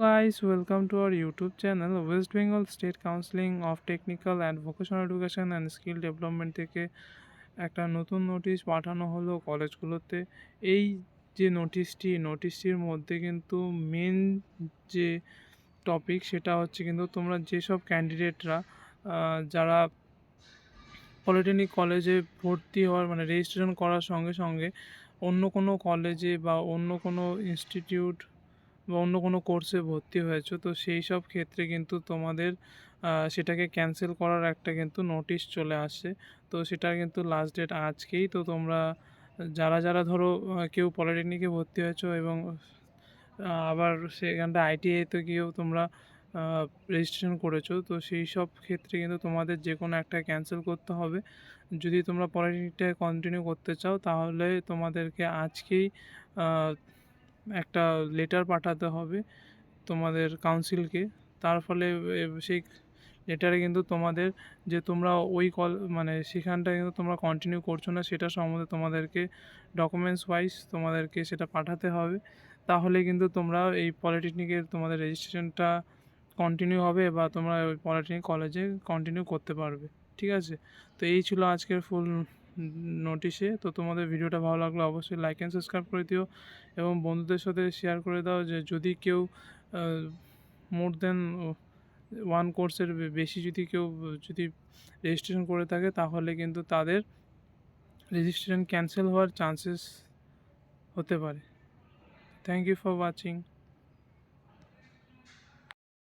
Guys, welcome to our YouTube channel. West Bengal State Counseling of Technical and Vocational Education and Skill Development থেকে একটা নতুন notice পাঠানো হলো কলেজগুলোতে। এই যে নোটিশটির মধ্যে কিন্তু মেন যে টপিক সেটা হচ্ছে কিন্তু তোমরা যেসব ক্যান্ডিডেটরা যারা পলিটেকনিক কলেজে ভর্তি হওয়ার মানে রেজিস্ট্রেশন করার সঙ্গে সঙ্গে অন্য কোনো কলেজে বা অন্য কোনো ইনস্টিটিউট বা অন্য কোনো কোর্সে ভর্তি হয়েছো, তো সেই সব ক্ষেত্রে কিন্তু তোমাদের সেটাকে ক্যান্সেল করার একটা কিন্তু নোটিশ চলে আসছে। তো সেটার কিন্তু লাস্ট ডেট আজকেই। তো তোমরা যারা ধরো কেউ পলিটেকনিকে ভর্তি হয়েছো এবং আবার সেখানটা আইটিআইতে গিয়েও তোমরা রেজিস্ট্রেশন করেছো, তো সেই সব ক্ষেত্রে কিন্তু তোমাদের যে কোনো একটা ক্যান্সেল করতে হবে। যদি তোমরা পলিটেকনিকটা কন্টিনিউ করতে চাও তাহলে তোমাদেরকে আজকেই একটা লেটার পাঠাতে হবে তোমাদের কাউন্সিলকে। তার ফলে সেই লেটারে কিন্তু তোমাদের যে তোমরা ওই মানে সেখানটায় কিন্তু তোমরা কন্টিনিউ করছো না সেটা সম্বন্ধে তোমাদেরকে ডকুমেন্টস ওয়াইজ তোমাদেরকে সেটা পাঠাতে হবে। তাহলে কিন্তু তোমরা এই পলিটেকনিকের তোমাদের রেজিস্ট্রেশনটা কন্টিনিউ হবে বা তোমরা ওই পলিটেকনিক কলেজে কন্টিনিউ করতে পারবে। ঠিক আছে, তো এই ছিল আজকের ফুল নোটিশে। তো তোমাদের ভিডিওটা ভালো লাগলে অবশ্যই লাইক অ্যান্ড সাবস্ক্রাইব করে দিও এবং বন্ধুদের সাথে শেয়ার করে দাও যে যদি কেউ মোর দেন ওয়ান কোর্সের বেশি যদি কেউ যদি রেজিস্ট্রেশন করে থাকে তাহলে কিন্তু তাদের রেজিস্ট্রেশন ক্যান্সেল হওয়ার চান্সেস হতে পারে। Thank you for watching.